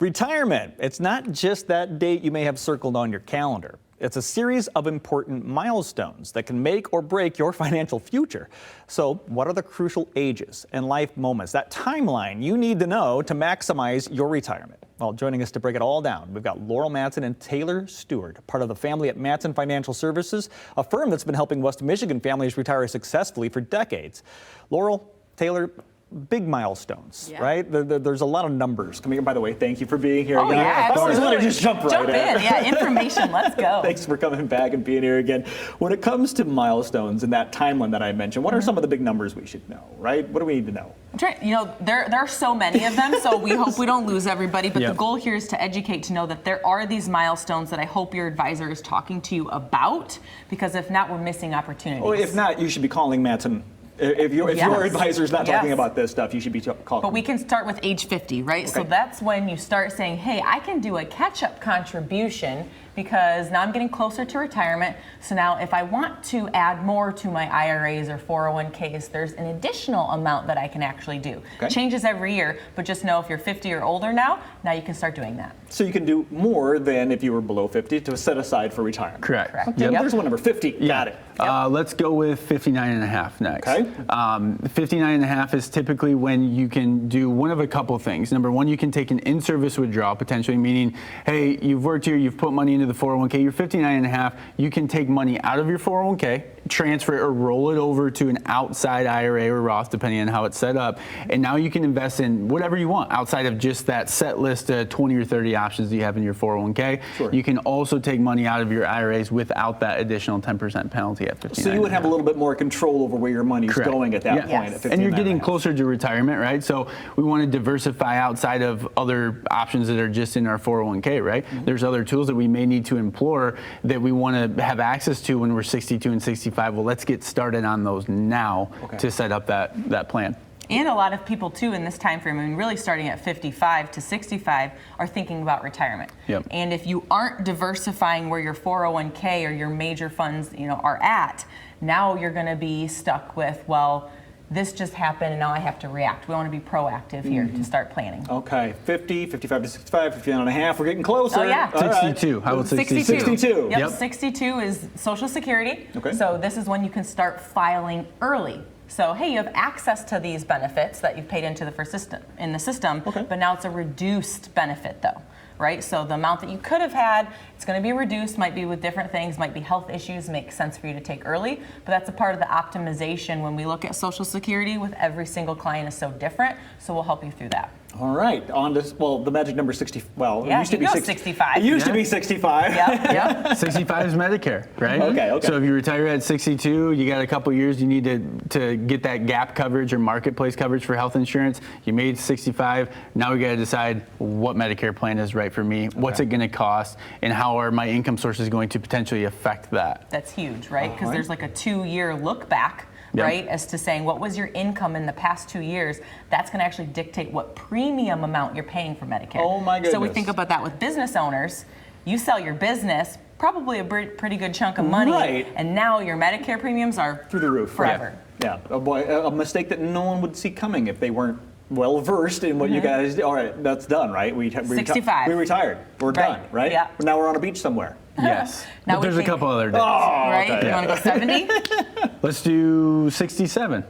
Retirement. It's not just that date you may have circled on your calendar. It's a series of important milestones that can make or break your financial future. So what are the crucial ages and life moments, that timeline you need to know to maximize your retirement? Well, joining us to break it all down, we've got Laurel Mattson and Taylor Stewart, part of the family at Mattson Financial Services, a firm that's been helping West Michigan families retire successfully for decades. Laurel, Taylor, big milestones, right? There's a lot of numbers coming in. By the way, thank you for being here again. Yeah, I always want to just jump right in. Yeah, information. Let's go. Thanks for coming back and being here again. When it comes to milestones and that timeline that I mentioned, what are some of the big numbers we should know, right? What do we need to know? You know, there are so many of them, so we hope we don't lose everybody. But the goal here is to educate, to know that there are these milestones that I hope your advisor is talking to you about, because if not, we're missing opportunities. Well, if not, you should be calling Mattson. If your advisor is not talking about this stuff, you should be calling. But we can start with age 50, right? Okay. So that's when you start saying, hey, I can do a catch-up contribution because now I'm getting closer to retirement. So now if I want to add more to my IRAs or 401ks, there's an additional amount that I can actually do. Okay. Changes every year, but just know if you're 50 or older now you can start doing that. So you can do more than if you were below 50 to set aside for retirement. Correct. Okay, there's one number, 50. Got it. Let's go with 59 and a half next. Okay. 59 and a half is typically when you can do one of a couple things. Number one, you can take an in-service withdrawal, potentially, meaning, hey, you've worked here, you've put money into the 401k, you're 59 and a half, you can take money out of your 401k, transfer it or roll it over to an outside IRA or Roth, depending on how it's set up, and now you can invest in whatever you want outside of just that set list of 20 or 30 options that you have in your 401k. Sure. You can also take money out of your IRAs without that additional 10% penalty at 59. So you would have a little bit more control over where your money's going at that point. At 59 and you're getting closer to retirement, right? So we want to diversify outside of other options that are just in our 401k, right? Mm-hmm. There's other tools that we may need to implore that we want to have access to when we're 62 and 65. Well, let's get started on those now to set up that plan. And a lot of people, too, in this time frame, I mean, really starting at 55 to 65, are thinking about retirement. Yep. And if you aren't diversifying where your 401k or your major funds, are at, now you're going to be stuck with, well, this just happened and now I have to react. We want to be proactive here to start planning. Okay, 50, 55 to 65, 59 and a half, we're getting closer. Oh, yeah. 62. How about 62? 62. Yep, 62 is Social Security. Okay. So this is when you can start filing early. So, hey, you have access to these benefits that you've paid into the system, but now it's a reduced benefit, though, right? So the amount that you could have had, it's going to be reduced, might be with different things, might be health issues, makes sense for you to take early, but that's a part of the optimization when we look at Social Security. With every single client is so different, so we'll help you through that. All right, on to, the magic number 60, it used to be 65. It used to be 65. Yep. 65 is Medicare, right? Okay. So if you retire at 62, you got a couple years, you need to get that gap coverage or marketplace coverage for health insurance. You made 65, now we got to decide what Medicare plan is right for me, what's it going to cost, and how are my income sources going to potentially affect that. That's huge, right? Because there's like a 2-year look back. Right, as to saying what was your income in the past 2 years. That's going to actually dictate what premium amount you're paying for Medicare. Oh my goodness. So we think about that with business owners. You sell your business, probably a pretty good chunk of money, and now your Medicare premiums are through the roof forever. Yeah, a mistake that no one would see coming if they weren't well versed in what you guys do. All right, that's done, right? 65. We retired. We're done, right? Yeah. Now we're on a beach somewhere. Yes. Now but there's a couple other dates. Right? You want to go 70? Let's do 67.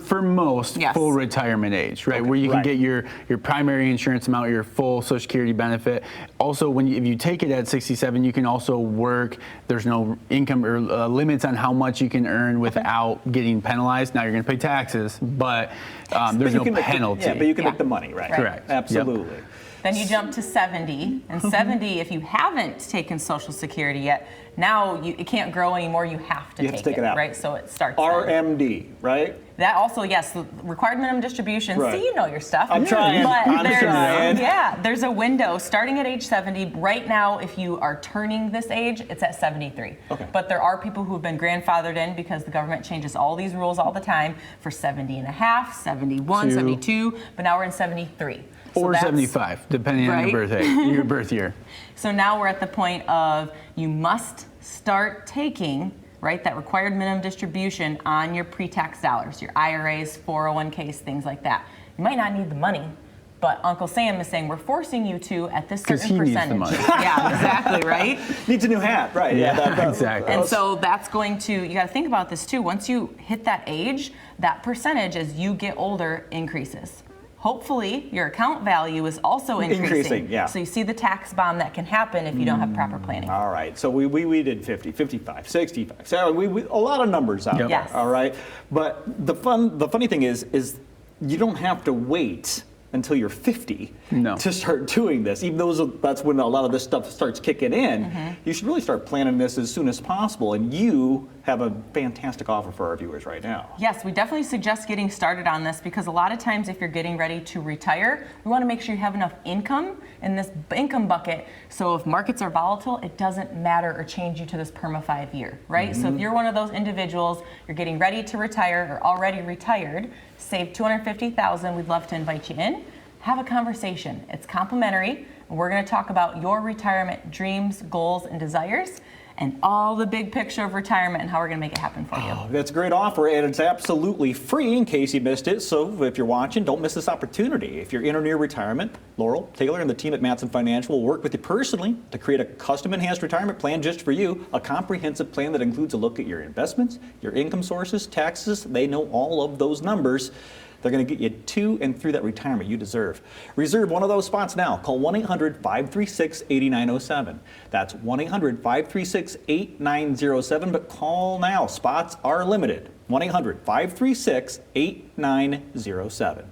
For most, full retirement age, right? Where you can get your primary insurance amount, your full Social Security benefit. Also, if you take it at 67, you can also work. There's no income or limits on how much you can earn without getting penalized. Now you're going to pay taxes, but there's no penalty. But you can make the money, right? Correct. Absolutely. Yep. Then you jump to 70, and 70, if you haven't taken Social Security yet, now it can't grow anymore. You have to take it out, right? So it starts. RMD, right? That also, yes, required minimum distribution. Right. See, you know your stuff. I'm trying. But there's a window starting at age 70. Right now, if you are turning this age, it's at 73. Okay. But there are people who have been grandfathered in because the government changes all these rules all the time for 70 and a half, 71, 72, but now we're in 73. Or 75, depending on your birth year. So now we're at the point of you must start taking that required minimum distribution on your pre-tax dollars, your IRAs, 401ks, things like that. You might not need the money, But Uncle Sam is saying we're forcing you to at this 'Cause certain he needs the percentage. money. Yeah, exactly, right? Needs a new hat, right? Exactly. And so that's going to, you got to think about this too. Once you hit that age, that percentage as you get older increases. Hopefully, your account value is also increasing. Yeah. So you see the tax bomb that can happen if you don't have proper planning. All right, so we did 50, 55, 65. So we a lot of numbers out there. Yes. All right, but the funny thing is you don't have to wait until you're 50 to start doing this. Even though that's when a lot of this stuff starts kicking in, you should really start planning this as soon as possible. And you have a fantastic offer for our viewers right now. Yes, we definitely suggest getting started on this because a lot of times if you're getting ready to retire, we want to make sure you have enough income in this income bucket so if markets are volatile, it doesn't matter or change you to this perma 5 year, right? So if you're one of those individuals, you're getting ready to retire or already retired, save $250,000, we'd love to invite you in. Have a conversation. It's complimentary. And we're going to talk about your retirement dreams, goals, and desires, and all the big picture of retirement and how we're going to make it happen for you. Oh, that's a great offer, and it's absolutely free in case you missed it. So if you're watching, don't miss this opportunity. If you're in or near retirement, Laurel, Taylor, and the team at Mattson Financial will work with you personally to create a custom enhanced retirement plan just for you, a comprehensive plan that includes a look at your investments, your income sources, taxes. They know all of those numbers. They're going to get you to and through that retirement you deserve. Reserve one of those spots now. Call 1-800-536-8907. That's 1-800-536-8907, but call now. Spots are limited. 1-800-536-8907.